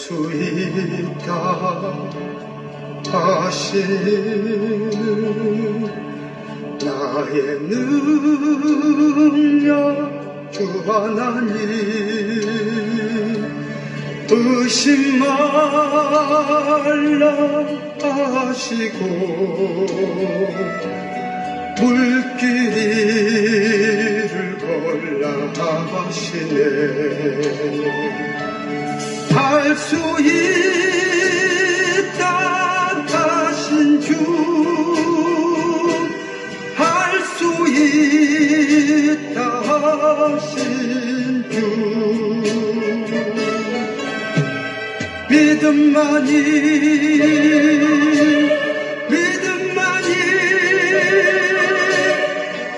수 있다 하시는 나의 능력 주 하나님 의심 말라 하시고 물길을 걸라 하시네 할 수 있다 하신 주 할 수 있다 하신 주 믿음만이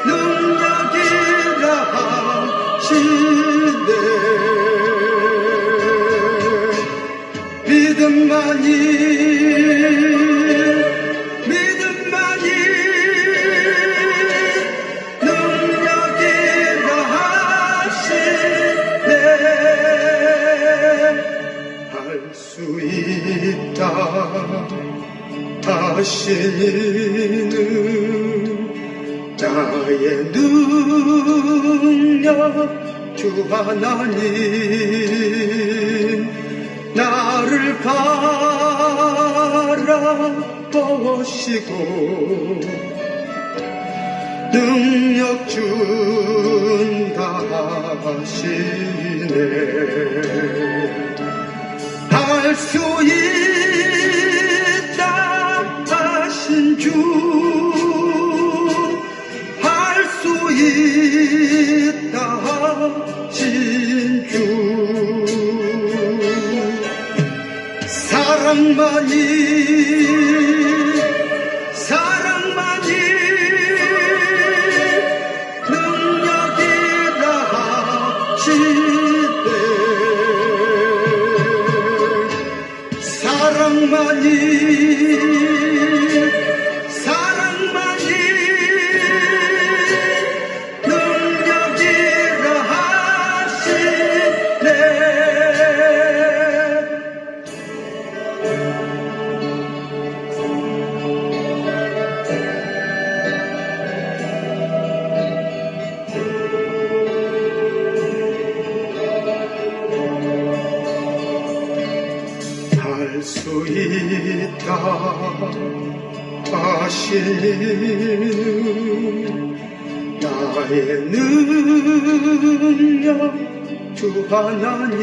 능력이라 하시네 믿음만이 능력이라 하시네 할 수 있다 하시는 나의 능력 주 하나님 나를 바라보시고 능력 준다 하시네 할 수 있다 하신 주 할 수 있다 하신 주 사랑만이 능력이라 하시네 사랑만이 능력이라 하시네 할 수 있다 하시는 나의 능력 주 하나님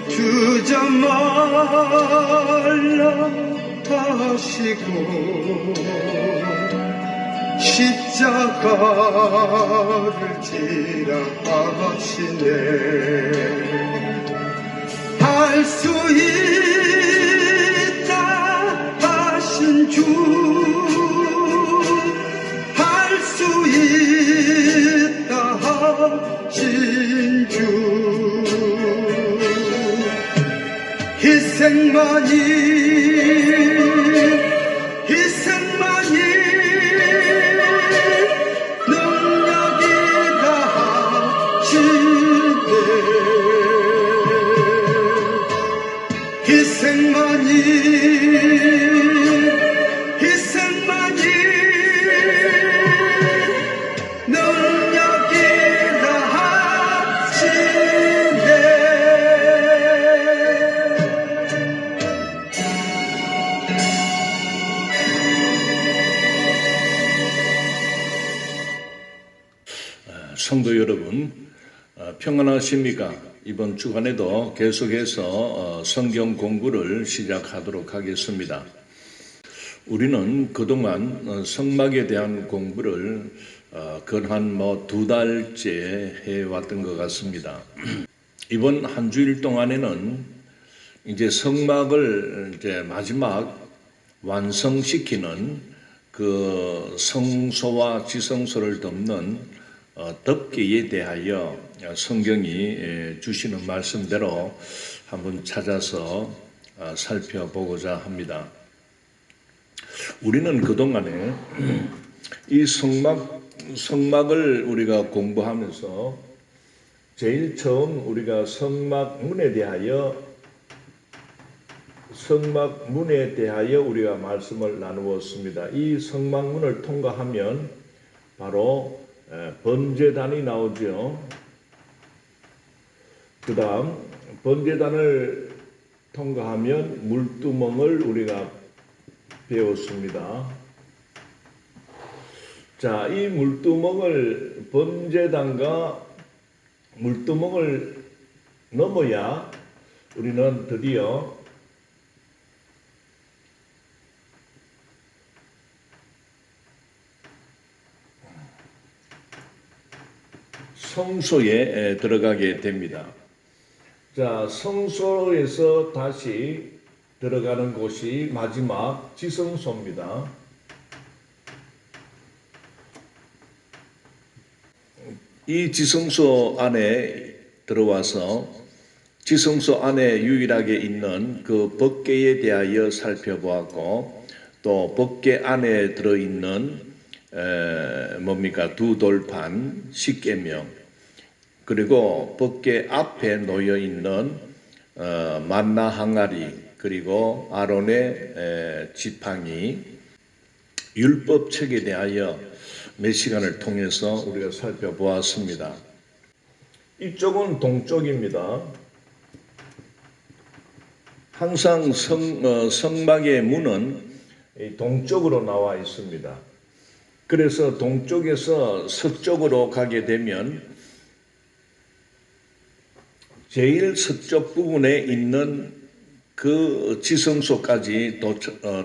주저 말라 하시고 십자가를 지라 하시네 할 수 있다 하신 주 할 수 있다 하신 주 희생만이 능력이라 하시네 희생만이 능력이라 하시네 성도 여러분, 평안하십니까? 이번 주간에도 계속해서 성경 공부를 시작하도록 하겠습니다. 우리는 그동안 성막에 대한 공부를 한 2달째 해왔던 것 같습니다. 이번 한 주일 동안에는 이제 성막을 이제 마지막 완성시키는 그 성소와 지성소를 덮는 덮개에 대하여 성경이 주시는 말씀대로 한번 찾아서 살펴보고자 합니다. 우리는 그동안에 이 성막을 우리가 공부하면서 제일 처음 우리가 성막문에 대하여 우리가 말씀을 나누었습니다. 이 성막문을 통과하면 바로 번제단이 나오죠. 그 다음 번제단을 통과하면 물두멍을 우리가 배웠습니다. 자, 이 물두멍을 번제단과 물두멍을 넘어야 우리는 드디어 성소에 들어가게 됩니다. 자, 성소에서 다시 들어가는 곳이 마지막 지성소입니다. 이 지성소 안에 들어와서 지성소 안에 유일하게 있는 그 법궤에 대하여 살펴보았고, 또 법궤 안에 들어있는 두 돌판, 십계명, 그리고 법궤 앞에 놓여 있는 만나 항아리, 그리고 아론의 지팡이, 율법책에 대하여 몇 시간을 통해서 우리가 살펴보았습니다. 이쪽은 동쪽입니다. 항상 성막의 문은 동쪽으로 나와 있습니다. 그래서 동쪽에서 서쪽으로 가게 되면 제일 서쪽 부분에 있는 그 지성소까지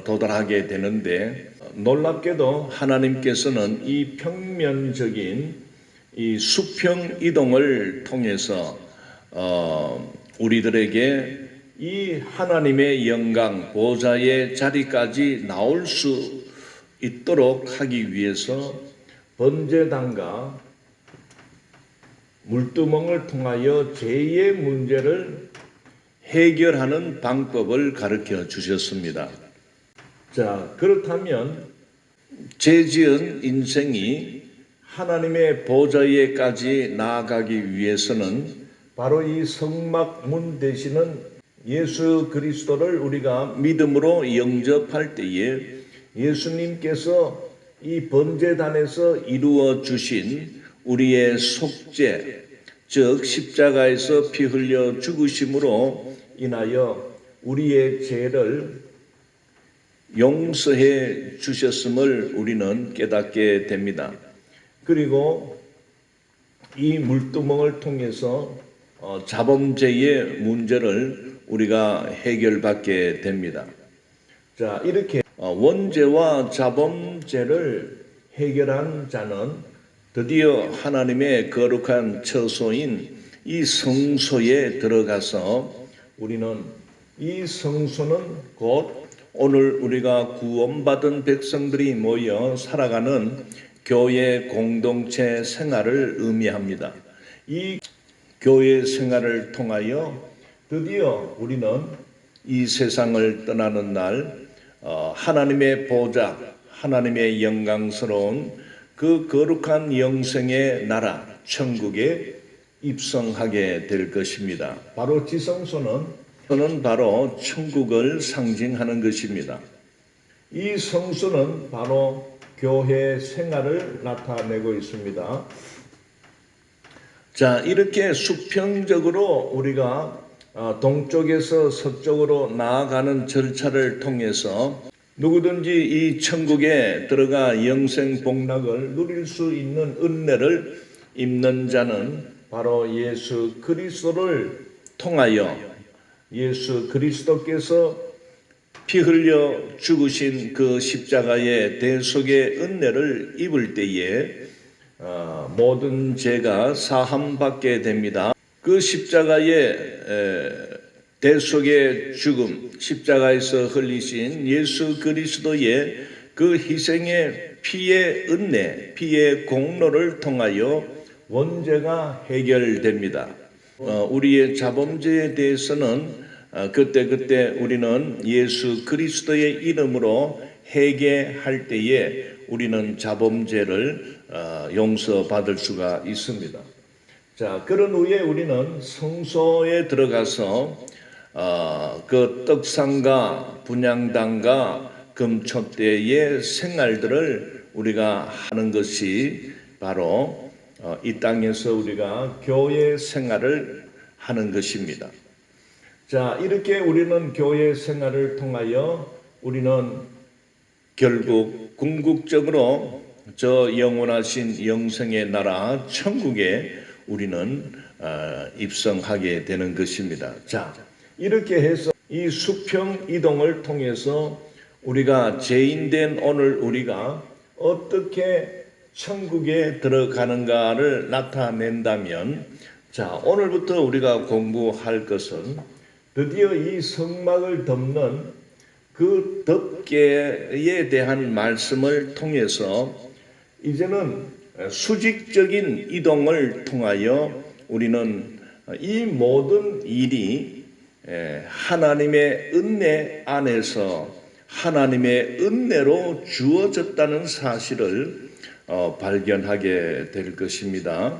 도달하게 되는데, 놀랍게도 하나님께서는 이 평면적인 이 수평 이동을 통해서 우리들에게 이 하나님의 영광 보좌의 자리까지 나올 수 있도록 하기 위해서 번제단과 물두멍을 통하여 죄의 문제를 해결하는 방법을 가르쳐 주셨습니다. 자, 그렇다면 죄 지은 인생이 하나님의 보좌에까지 나아가기 위해서는 바로 이 성막문 되시는 예수 그리스도를 우리가 믿음으로 영접할 때에 예수님께서 이 번제단에서 이루어 주신 우리의 속죄, 즉 십자가에서 피 흘려 죽으심으로 인하여 우리의 죄를 용서해 주셨음을 우리는 깨닫게 됩니다. 그리고 이 물두멍을 통해서 자범죄의 문제를 우리가 해결받게 됩니다. 자, 이렇게 원죄와 자범죄를 해결한 자는 드디어 하나님의 거룩한 처소인 이 성소에 들어가서 우리는 이 성소는 곧 오늘 우리가 구원받은 백성들이 모여 살아가는 교회 공동체 생활을 의미합니다. 이 교회 생활을 통하여 드디어 우리는 이 세상을 떠나는 날 하나님의 보좌, 하나님의 영광스러운 그 거룩한 영생의 나라 천국에 입성하게 될 것입니다. 바로 지성소는 바로 천국을 상징하는 것입니다. 이 성소는 바로 교회 생활을 나타내고 있습니다. 자, 이렇게 수평적으로 우리가 동쪽에서 서쪽으로 나아가는 절차를 통해서 누구든지 이 천국에 들어가 영생 복락을 누릴 수 있는 은혜를 입는 자는 바로 예수 그리스도를 통하여 예수 그리스도께서 피 흘려 죽으신 그 십자가의 대속의 은혜를 입을 때에 모든 죄가 사함받게 됩니다. 그 십자가의 대속의 죽음, 십자가에서 흘리신 예수 그리스도의 그 희생의 피의 은혜, 피의 공로를 통하여 원죄가 해결됩니다. 우리의 자범죄에 대해서는 그때 우리는 예수 그리스도의 이름으로 회개할 때에 우리는 자범죄를 용서받을 수가 있습니다. 자, 그런 후에 우리는 성소에 들어가서 그 떡상과 분향단과 금촉대의 생활들을 우리가 하는 것이 바로 이 땅에서 우리가 교회 생활을 하는 것입니다. 자, 이렇게 우리는 교회 생활을 통하여 우리는 결국 궁극적으로 저 영원하신 영생의 나라 천국에 우리는 입성하게 되는 것입니다. 자, 이렇게 해서 이 수평 이동을 통해서 우리가 죄인된 오늘 우리가 어떻게 천국에 들어가는가를 나타낸다면, 자, 오늘부터 우리가 공부할 것은 드디어 이 성막을 덮는 그 덮개에 대한 말씀을 통해서 이제는 수직적인 이동을 통하여 우리는 이 모든 일이 하나님의 은혜 안에서 하나님의 은혜로 주어졌다는 사실을 발견하게 될 것입니다.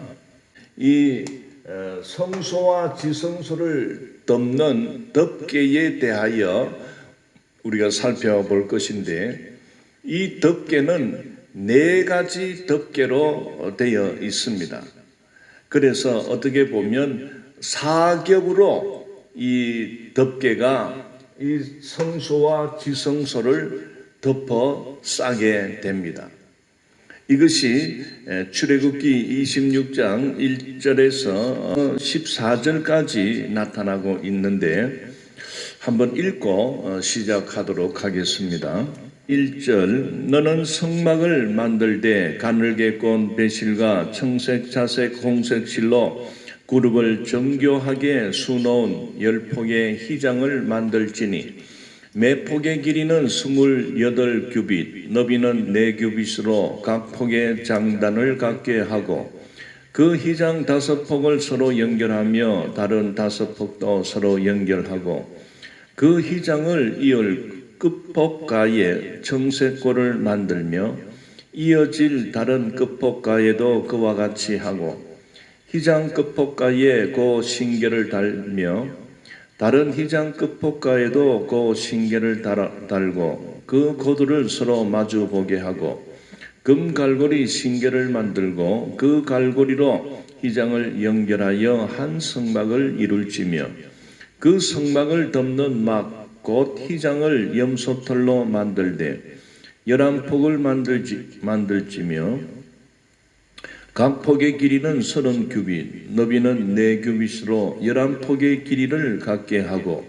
이 성소와 지성소를 덮는 덮개에 대하여 우리가 살펴볼 것인데, 이 덮개는 4가지 덮개로 되어 있습니다. 그래서 어떻게 보면 4겹으로 이 덮개가 이 성소와 지성소를 덮어 싸게 됩니다. 이것이 출애굽기 26장 1절에서 14절까지 나타나고 있는데, 한번 읽고 시작하도록 하겠습니다. 1절, 너는 성막을 만들되 가늘게 꼰 배실과 청색, 자색, 홍색 실로 그룹을 정교하게 수놓은 10폭의 휘장을 만들지니 매 폭의 길이는 28규빗, 너비는 4규빗으로 각 폭의 장단을 갖게 하고 그 휘장 5폭을 서로 연결하며 다른 5폭도 서로 연결하고 그 휘장을 이을 끝폭가에 청색골을 만들며 이어질 다른 끝폭가에도 그와 같이 하고 휘장 끝폭가에 그 신계를 달며 다른 휘장 끝폭가에도 그 신계를 달고 그 고두를 서로 마주 보게 하고 금갈고리 신계를 만들고 그 갈고리로 휘장을 연결하여 한 성막을 이룰지며 그 성막을 덮는 막 곧 휘장을 염소털로 만들되 11폭을 만들지며 각 폭의 길이는 30규빗, 너비는 4규빗으로 11폭의 길이를 갖게 하고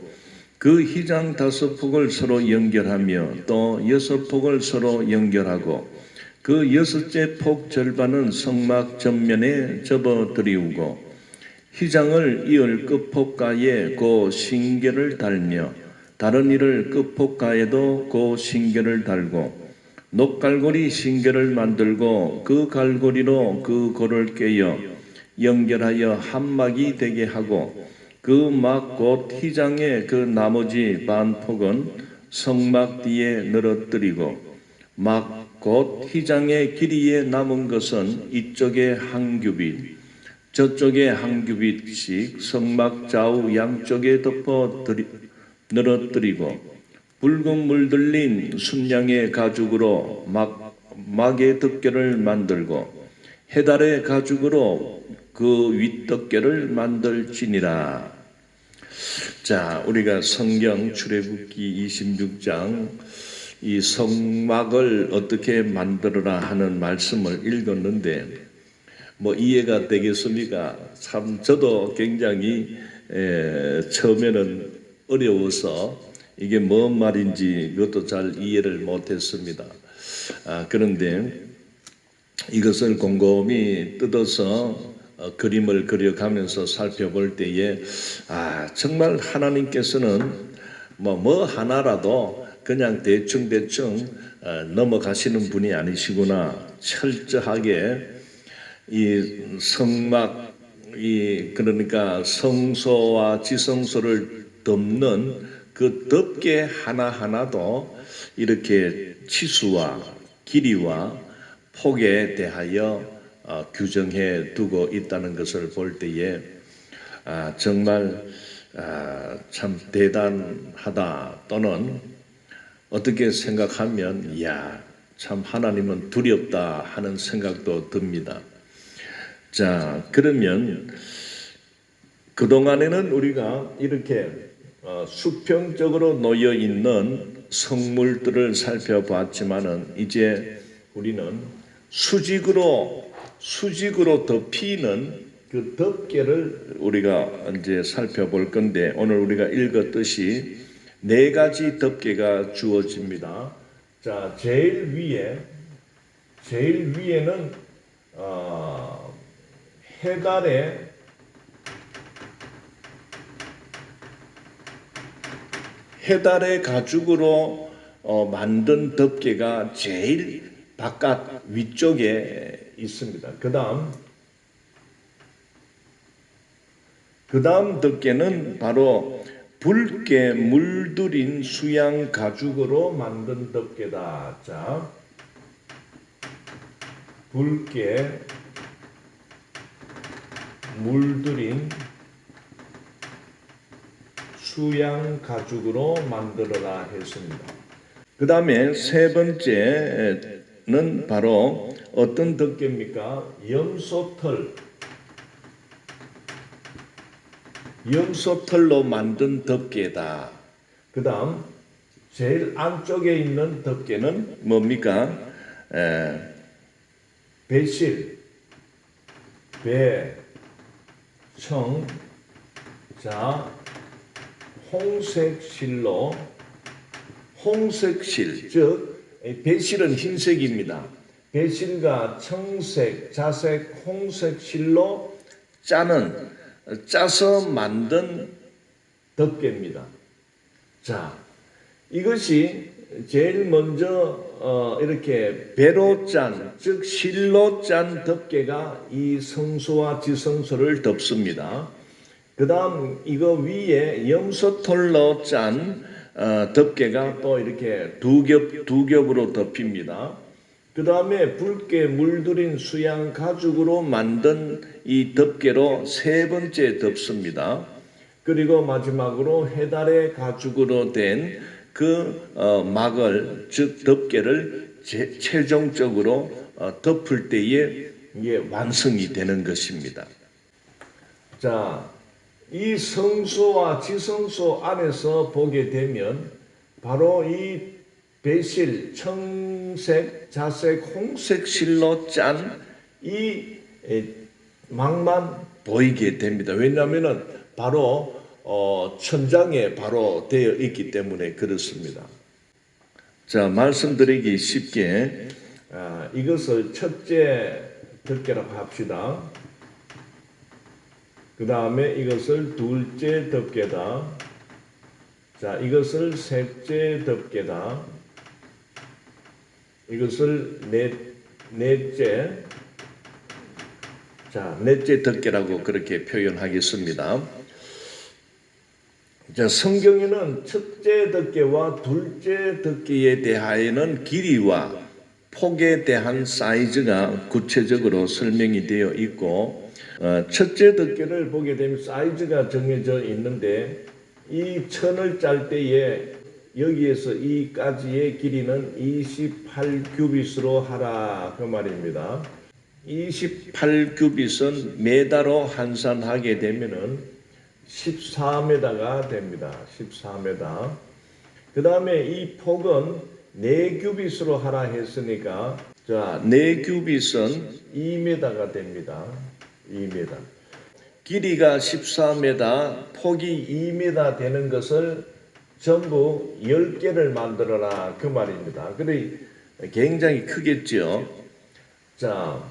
그 휘장 5폭을 서로 연결하며 또 6폭을 서로 연결하고 그 6째 폭 절반은 성막 전면에 접어들이우고 휘장을 이을 끝폭가에 그 신계를 달며 다른 이를 끝폭가에도 그 신계를 달고 녹갈고리 신계를 만들고 그 갈고리로 그 골을 꿰어 연결하여 한막이 되게 하고 그 막 곧 휘장의 그 나머지 반폭은 성막 뒤에 늘어뜨리고 막 곧 휘장의 길이에 남은 것은 이쪽에 1규빗 저쪽에 1규빗씩 성막 좌우 양쪽에 덮어 늘어뜨리고 붉은 물들린 순양의 가죽으로 막의 덮개를 만들고 해달의 가죽으로 그 윗덮개를 만들지니라. 자, 우리가 성경 출애굽기 26장 이 성막을 어떻게 만들어라 하는 말씀을 읽었는데 뭐 이해가 되겠습니까? 참 저도 굉장히 처음에는 어려워서 이게 뭔 말인지 그것도 잘 이해를 못했습니다. 그런데 이것을 곰곰이 뜯어서 그림을 그려가면서 살펴볼 때에 정말 하나님께서는 뭐 하나라도 그냥 대충 넘어가시는 분이 아니시구나. 철저하게 이 성막 그러니까 성소와 지성소를 덮는 그 덮개 하나하나도 이렇게 치수와 길이와 폭에 대하여 규정해 두고 있다는 것을 볼 때에 정말 참 대단하다, 또는 어떻게 생각하면 참 하나님은 두렵다 하는 생각도 듭니다. 자, 그러면 그동안에는 우리가 이렇게 수평적으로 놓여 있는 성물들을 살펴봤지만은 이제 우리는 수직으로 덮이는 그 덮개를 우리가 이제 살펴볼 건데, 오늘 우리가 읽었듯이 4가지 덮개가 주어집니다. 자, 제일 위에는 해달의 가죽으로 만든 덮개가 제일 바깥 위쪽에 있습니다. 그 다음 덮개는 바로 붉게 물들인 수양 가죽으로 만든 덮개다. 자, 붉게 물들인 수양 가죽으로 만들어라 했습니다. 그 다음에 3번째는 바로 어떤 덮개입니까? 염소털로 만든 덮개다. 그 다음 제일 안쪽에 있는 덮개는 뭡니까? 배실, 청, 홍색실, 즉 배실은 흰색입니다. 배실과 청색, 자색, 홍색실로 짜서 만든 덮개입니다. 자, 이것이 제일 먼저 이렇게 배로 짠, 즉 실로 짠 덮개가 이 성소와 지성소를 덮습니다. 그 다음 이거 위에 염소털로 짠 덮개가 또 이렇게 두 겹으로 덮입니다. 그 다음에 붉게 물들인 수양 가죽으로 만든 이 덮개로 3번째 덮습니다. 그리고 마지막으로 해달의 가죽으로 된 그 막을, 즉 덮개를 최종적으로 덮을 때에 이게 완성이 되는 것입니다. 자, 이 성소와 지성소 안에서 보게 되면 바로 이 배실, 청색, 자색, 홍색 실로 짠 이 막만 보이게 됩니다. 왜냐하면 바로 천장에 바로 되어 있기 때문에 그렇습니다. 자, 말씀드리기 쉽게 이것을 첫째 덮개라고 합시다. 그 다음에 이것을 둘째 덮개다. 자, 이것을 셋째 덮개다. 이것을 넷째 덮개라고 그렇게 표현하겠습니다. 자, 성경에는 첫째 덮개와 둘째 덮개에 대하여는 길이와 폭에 대한 사이즈가 구체적으로 설명이 되어 있고, 첫째 덮개를 보게 되면 사이즈가 정해져 있는데, 이 천을 짤 때에 여기에서 이까지의 길이는 28규빗으로 하라 그 말입니다. 28규빗은 메다로 환산하게 되면은 14m가 됩니다. 14m. 그 다음에 이 폭은 4규빗으로 하라 했으니까, 자, 4규빗은 2m가 됩니다. 2m. 길이가 14m, 폭이 2m 되는 것을 전부 10개를 만들어라 그 말입니다. 그래 굉장히 크겠죠. 자,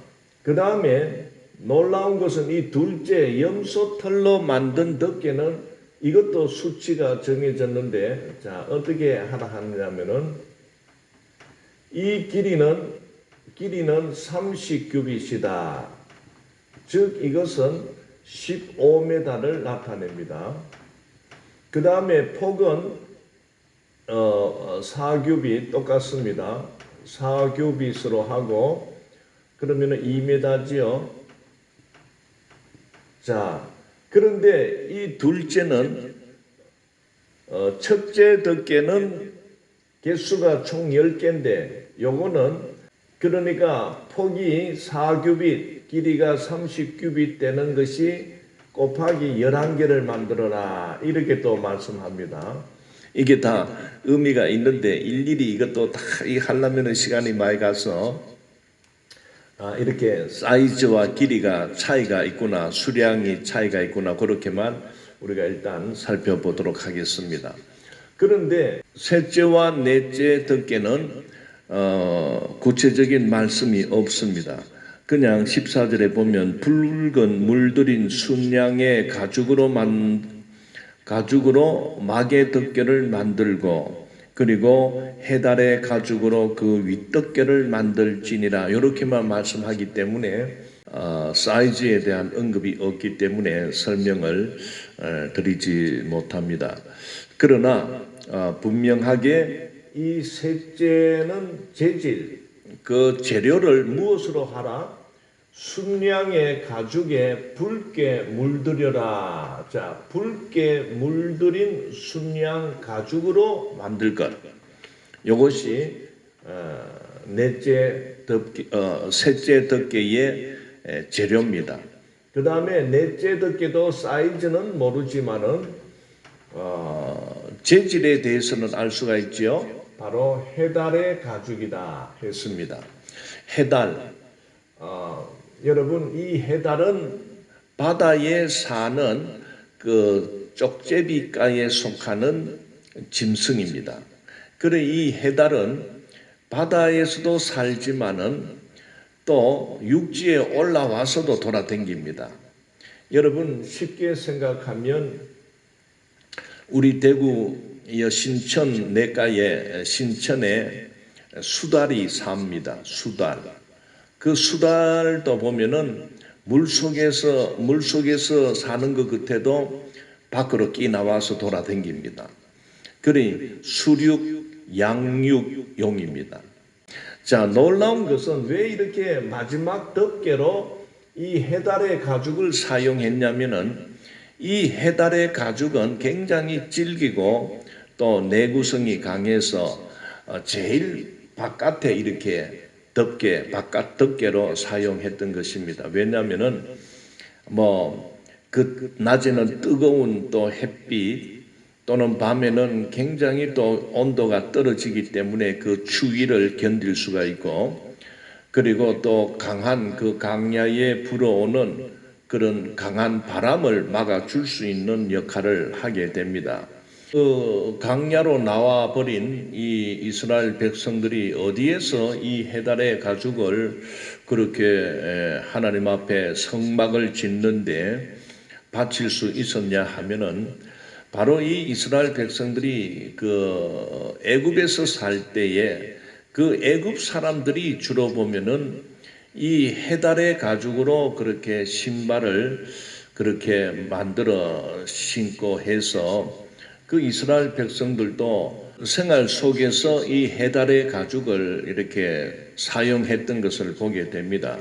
그 다음에 놀라운 것은 이 둘째 염소털로 만든 덮개는 이것도 수치가 정해졌는데, 자, 어떻게 하라 하냐면은 이 길이는 30규빗이다. 즉 이것은 15m를 나타냅니다. 그 다음에 폭은 4규빗 똑같습니다. 4규빗으로 하고, 그러면은 2m지요. 자, 그런데 이 둘째는 첫째 덮개는 개수가 총 10개인데 요거는 그러니까 폭이 4규빗, 길이가 30규빗 되는 것이 곱하기 11개를 만들어라. 이렇게 또 말씀합니다. 이게 다 의미가 있는데 일일이 이것도 다 하려면 시간이 많이 가서 이렇게 사이즈와 길이가 차이가 있구나, 수량이 차이가 있구나, 그렇게만 우리가 일단 살펴보도록 하겠습니다. 그런데 셋째와 넷째 덮개는 구체적인 말씀이 없습니다. 그냥 14절에 보면 붉은 물들인 순양의 가죽으로 마개 덮개를 만들고 그리고 해달의 가죽으로 그 윗덮개를 만들지니라 이렇게만 말씀하기 때문에 사이즈에 대한 언급이 없기 때문에 설명을 드리지 못합니다. 그러나 분명하게 이 셋째는 재질, 그 재료를 무엇으로 하라? 순양의 가죽에 붉게 물들여라. 자, 붉게 물들인 순양 가죽으로 만들 것. 이것이 셋째 덮개의 재료입니다. 그 다음에 넷째 덮개도 사이즈는 모르지만은 재질에 대해서는 알 수가 있죠. 바로 해달의 가죽이다 했습니다. 해달. 여러분 이 해달은 바다에 사는 그 쪽제비과에 속하는 짐승입니다. 그래 이 해달은 바다에서도 살지만은 또 육지에 올라와서도 돌아다닙니다. 여러분 쉽게 생각하면 우리 대구 신천 내가에 신천에 수달이 삽니다. 수달. 그 수달도 보면은 물속에서 사는 것 같아도 밖으로 끼 나와서 돌아다닙니다. 그러니 수륙, 양육용입니다. 자, 놀라운 것은 왜 이렇게 마지막 덮개로 이 해달의 가죽을 사용했냐면은 이 해달의 가죽은 굉장히 질기고 또 내구성이 강해서 제일 바깥에 이렇게 바깥 덮개로 사용했던 것입니다. 왜냐하면은 그 낮에는 뜨거운 또 햇빛 또는 밤에는 굉장히 또 온도가 떨어지기 때문에 그 추위를 견딜 수가 있고 그리고 또 강한 그 강야에 불어오는 그런 강한 바람을 막아줄 수 있는 역할을 하게 됩니다. 그 강야로 나와 버린 이 이스라엘 백성들이 어디에서 이 해달의 가죽을 그렇게 하나님 앞에 성막을 짓는데 바칠 수 있었냐 하면은 바로 이 이스라엘 백성들이 그 애굽에서 살 때에 그 애굽 사람들이 주로 보면은 이 해달의 가죽으로 그렇게 신발을 그렇게 만들어 신고 해서 그 이스라엘 백성들도 생활 속에서 이 해달의 가죽을 이렇게 사용했던 것을 보게 됩니다.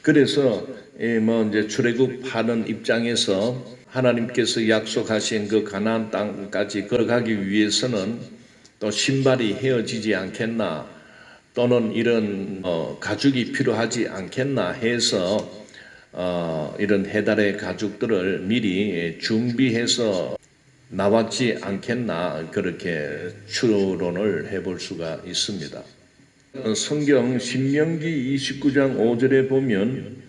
그래서 이제 출애굽하는 입장에서 하나님께서 약속하신 그 가나안 땅까지 걸어가기 위해서는 또 신발이 헤어지지 않겠나 또는 이런 가죽이 필요하지 않겠나 해서 이런 해달의 가죽들을 미리 준비해서 나왔지 않겠나 그렇게 추론을 해볼 수가 있습니다. 성경 신명기 29장 5절에 보면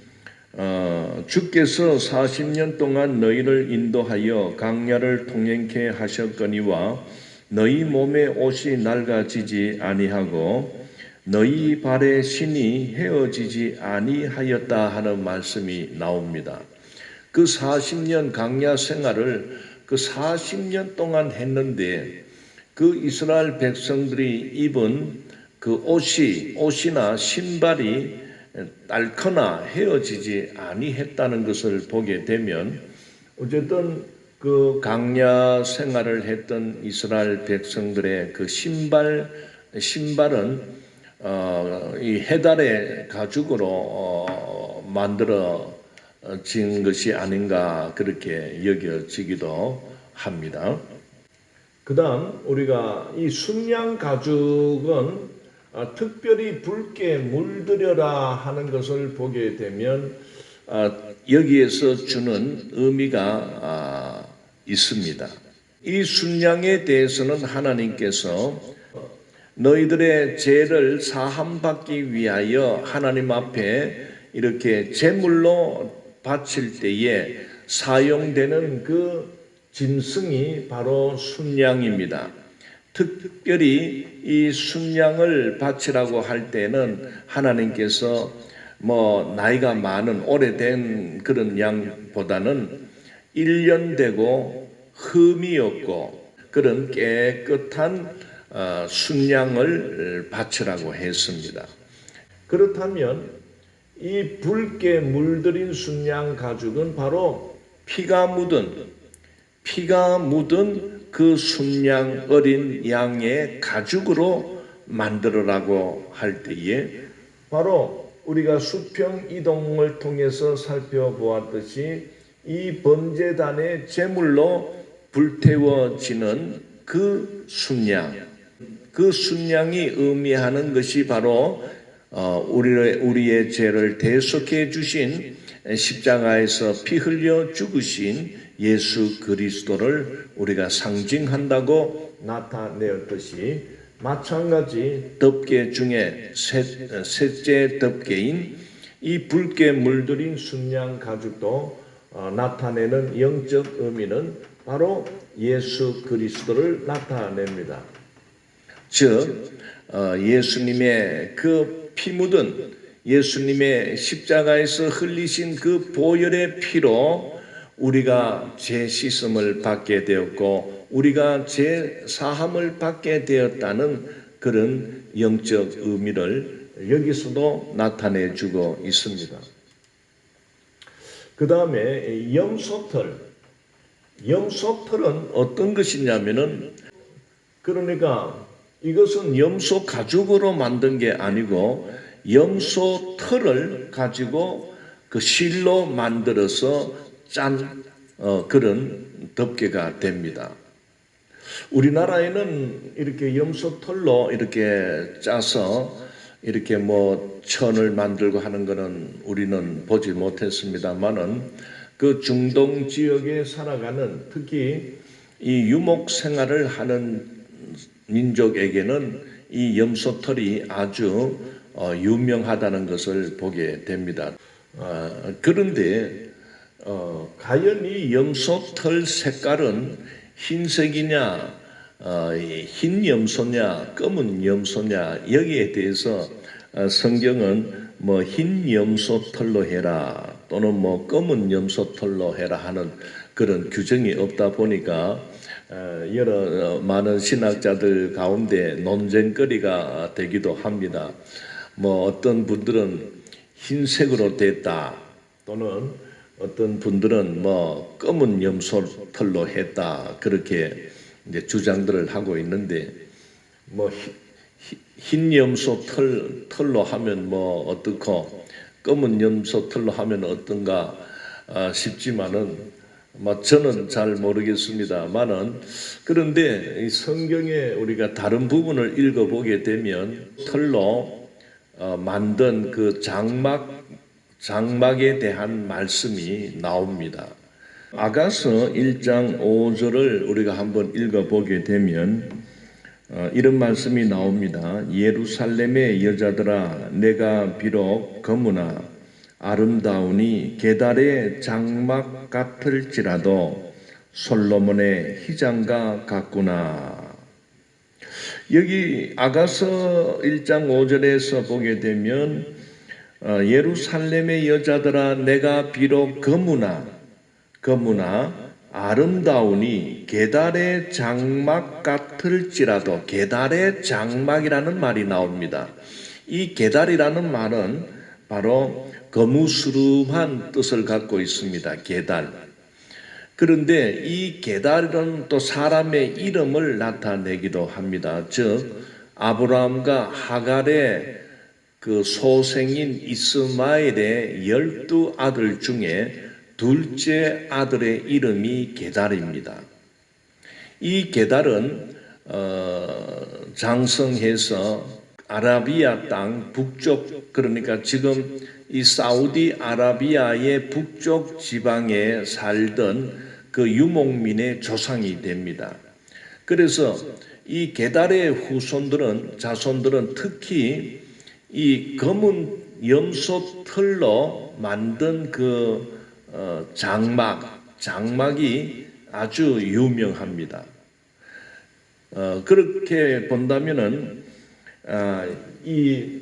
주께서 40년 동안 너희를 인도하여 강야를 통행케 하셨거니와 너희 몸의 옷이 낡아지지 아니하고 너희 발의 신이 헤어지지 아니하였다 하는 말씀이 나옵니다. 그 40년 강야 생활을 그 40년 동안 했는데 그 이스라엘 백성들이 입은 그 옷이나 신발이 닳거나 헤어지지 아니했다는 것을 보게 되면 어쨌든 그 강야 생활을 했던 이스라엘 백성들의 그 신발은 이 해달의 가죽으로 만들어진 것이 아닌가 그렇게 여겨지기도 합니다. 그다음 우리가 이 순양 가죽은 특별히 붉게 물들여라 하는 것을 보게 되면 여기에서 주는 의미가 있습니다. 이 순양에 대해서는 하나님께서 너희들의 죄를 사함받기 위하여 하나님 앞에 이렇게 제물로 바칠 때에 사용되는 그 짐승이 바로 순양입니다. 특별히 이 순양을 바치라고 할 때는 하나님께서 나이가 많은 오래된 그런 양보다는 1년 되고 흠이 없고 그런 깨끗한 순양을 바치라고 했습니다. 그렇다면 이 붉게 물들인 순양 가죽은 바로 피가 묻은 그 순양 어린 양의 가죽으로 만들어라고 할 때에 바로 우리가 수평 이동을 통해서 살펴보았듯이 이 번제단의 제물로 불태워지는 그 순양, 그 순양이 의미하는 것이 바로 우리의 죄를 대속해 주신 십자가에서 피 흘려 죽으신 예수 그리스도를 우리가 상징한다고 나타내었듯이 마찬가지 덮개 중에 셋째 덮개인 이 붉게 물들인 순양 가죽도 나타내는 영적 의미는 바로 예수 그리스도를 나타냅니다. 즉 예수님의 그 피 묻은 예수님의 십자가에서 흘리신 그 보혈의 피로 우리가 죄 씻음을 받게 되었고 우리가 죄 사함을 받게 되었다는 그런 영적 의미를 여기서도 나타내주고 있습니다. 그 다음에 염소털은 어떤 것이냐면은 그러니까 이것은 염소 가죽으로 만든 게 아니고 염소 털을 가지고 그 실로 만들어서 짠 그런 덮개가 됩니다. 우리나라에는 이렇게 염소 털로 이렇게 짜서 이렇게 천을 만들고 하는 것은 우리는 보지 못했습니다만은 그 중동 지역에 살아가는 특히 이 유목 생활을 하는 민족에게는 이 염소털이 아주 유명하다는 것을 보게 됩니다. 그런데 과연 이 염소털 색깔은 흰색이냐, 흰 염소냐, 검은 염소냐 여기에 대해서 성경은 흰 염소털로 해라 또는 검은 염소털로 해라 하는 그런 규정이 없다 보니까 여러 많은 신학자들 가운데 논쟁거리가 되기도 합니다. 어떤 분들은 흰색으로 됐다 또는 어떤 분들은 검은 염소털로 했다 그렇게 이제 주장들을 하고 있는데 흰 염소 털로 하면 어떻고 검은 염소 털로 하면 어떤가 싶지만은 저는 잘 모르겠습니다만은 그런데 이 성경에 우리가 다른 부분을 읽어보게 되면 털로 만든 그 장막에 대한 말씀이 나옵니다. 아가서 1장 5절을 우리가 한번 읽어보게 되면 이런 말씀이 나옵니다. 예루살렘의 여자들아 내가 비록 거무나 아름다우니 게달의 장막 같을지라도 솔로몬의 희장과 같구나. 여기 아가서 1장 5절에서 보게 되면 예루살렘의 여자들아 내가 비록 거무나 아름다우니 게달의 장막 같을지라도 게달의 장막이라는 말이 나옵니다. 이 게달이라는 말은 바로 거무스름한 뜻을 갖고 있습니다. 게달. 그런데 이 게달은 또 사람의 이름을 나타내기도 합니다. 즉 아브라함과 하갈의 그 소생인 이스마엘의 12아들 중에 둘째 아들의 이름이 게달입니다. 이 게달은 장성해서 아라비아 땅 북쪽, 그러니까 지금 이 사우디아라비아의 북쪽 지방에 살던 그 유목민의 조상이 됩니다. 그래서 이 게달의 자손들은 특히 이 검은 염소 털로 만든 그 장막이 아주 유명합니다. 그렇게 본다면은 이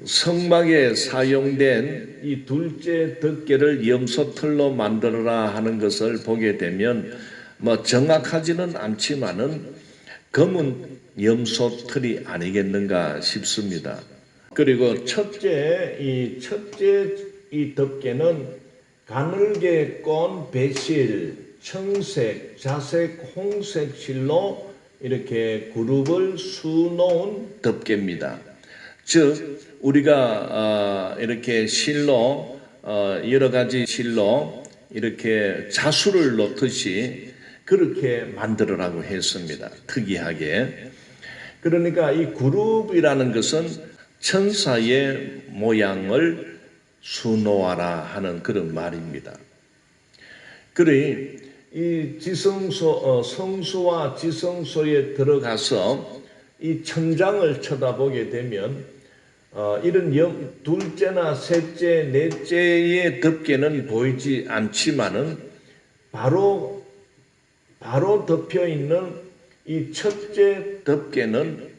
성막에 사용된 이 둘째 덮개를 염소털로 만들어라 하는 것을 보게 되면 뭐 정확하지는 않지만은 검은 염소털이 아니겠는가 싶습니다. 그리고 첫째 이 덮개는 가늘게 꼰 배실, 청색, 자색, 홍색 실로 이렇게 그룹을 수놓은 덮개입니다. 즉 우리가 이렇게 실로 여러 가지 실로 이렇게 자수를 놓듯이 그렇게 만들어라고 했습니다. 특이하게. 그러니까 이 그룹이라는 것은 천사의 모양을 수놓아라 하는 그런 말입니다. 그러니 이 성소와 지성소에 들어가서 이 천장을 쳐다보게 되면 이런 둘째나 셋째, 넷째의 덮개는 보이지 않지만은 바로 덮여 있는 이 첫째 덮개는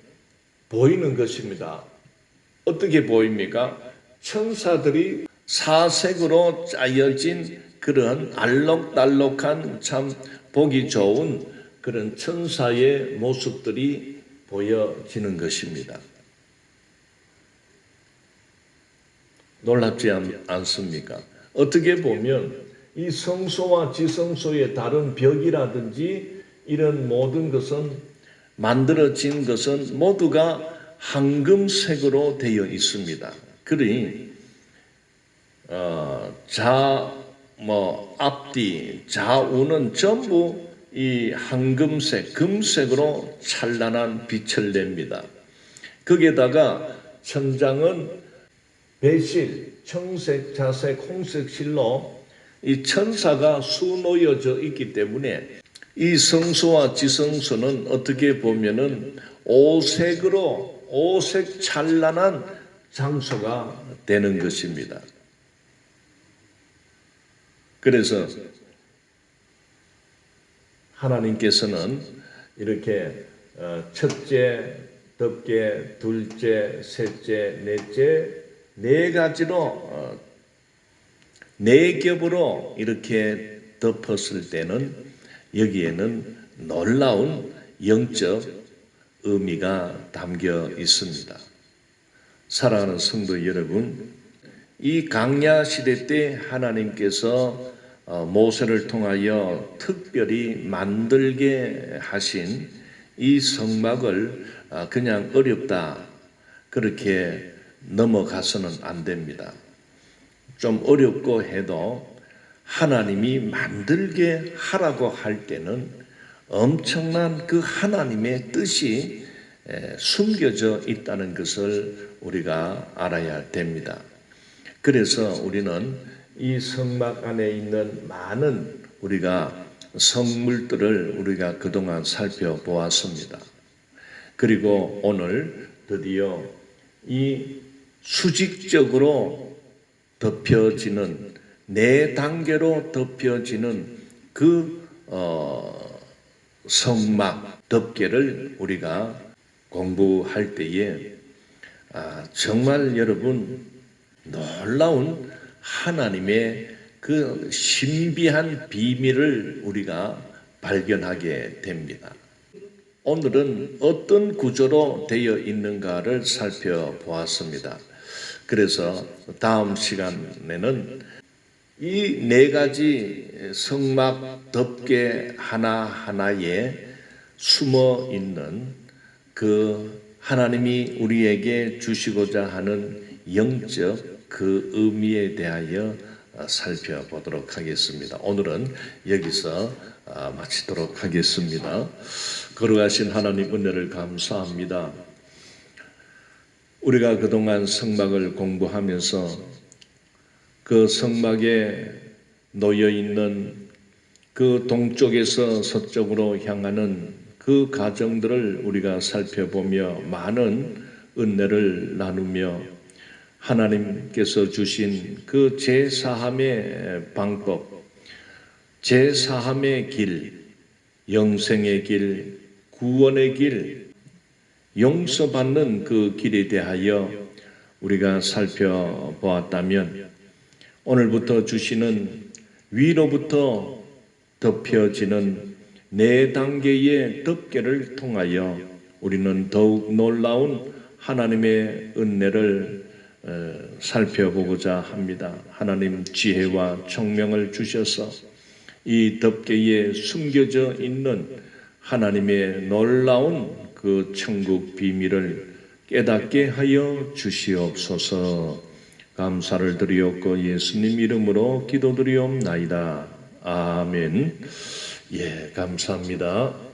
보이는 것입니다. 어떻게 보입니까? 천사들이 사색으로 짜여진 그런 알록달록한 참 보기 좋은 그런 천사의 모습들이 보여지는 것입니다. 놀랍지 않습니까? 어떻게 보면 이 성소와 지성소의 다른 벽이라든지 이런 모든 것은 만들어진 것은 모두가 황금색으로 되어 있습니다. 그러니 앞뒤, 좌우는 전부 이 황금색, 금색으로 찬란한 빛을 냅니다. 거기에다가 천장은 배실, 청색, 자색, 홍색 실로 이 천사가 수놓여져 있기 때문에 이 성소와 지성소는 어떻게 보면은 오색 찬란한 장소가 되는 것입니다. 그래서 하나님께서는 이렇게 첫째 덮개, 둘째, 셋째, 넷째 네 가지로 네 겹으로 이렇게 덮었을 때는 여기에는 놀라운 영적 의미가 담겨 있습니다. 사랑하는 성도 여러분, 이 강야 시대 때 하나님께서 모세를 통하여 특별히 만들게 하신 이 성막을 그냥 어렵다 그렇게 넘어가서는 안 됩니다. 좀 어렵고 해도 하나님이 만들게 하라고 할 때는 엄청난 그 하나님의 뜻이 숨겨져 있다는 것을 우리가 알아야 됩니다. 그래서 우리는 이 성막 안에 있는 많은 우리가 성물들을 우리가 그동안 살펴보았습니다. 그리고 오늘 드디어 이 수직적으로 덮여지는 네 단계로 덮여지는 그 성막 덮개를 우리가 공부할 때에 정말 여러분 놀라운 하나님의 그 신비한 비밀을 우리가 발견하게 됩니다. 오늘은 어떤 구조로 되어 있는가를 살펴보았습니다. 그래서 다음 시간에는 이 네 가지 성막 덮개 하나하나에 숨어 있는 그 하나님이 우리에게 주시고자 하는 영적 그 의미에 대하여 살펴보도록 하겠습니다. 오늘은 여기서 마치도록 하겠습니다. 거룩하신 하나님 은혜를 감사합니다. 우리가 그동안 성막을 공부하면서 그 성막에 놓여 있는 그 동쪽에서 서쪽으로 향하는 그 과정들을 우리가 살펴보며 많은 은혜를 나누며 하나님께서 주신 그 제사함의 방법, 제사함의 길, 영생의 길, 구원의 길, 용서받는 그 길에 대하여 우리가 살펴보았다면 오늘부터 주시는 위로부터 덮여지는 네 단계의 덮개를 통하여 우리는 더욱 놀라운 하나님의 은혜를 살펴보고자 합니다. 하나님 지혜와 총명을 주셔서 이 덮개에 숨겨져 있는 하나님의 놀라운 그 천국 비밀을 깨닫게 하여 주시옵소서. 감사를 드리옵고 예수님 이름으로 기도드리옵나이다. 아멘. 예, 감사합니다.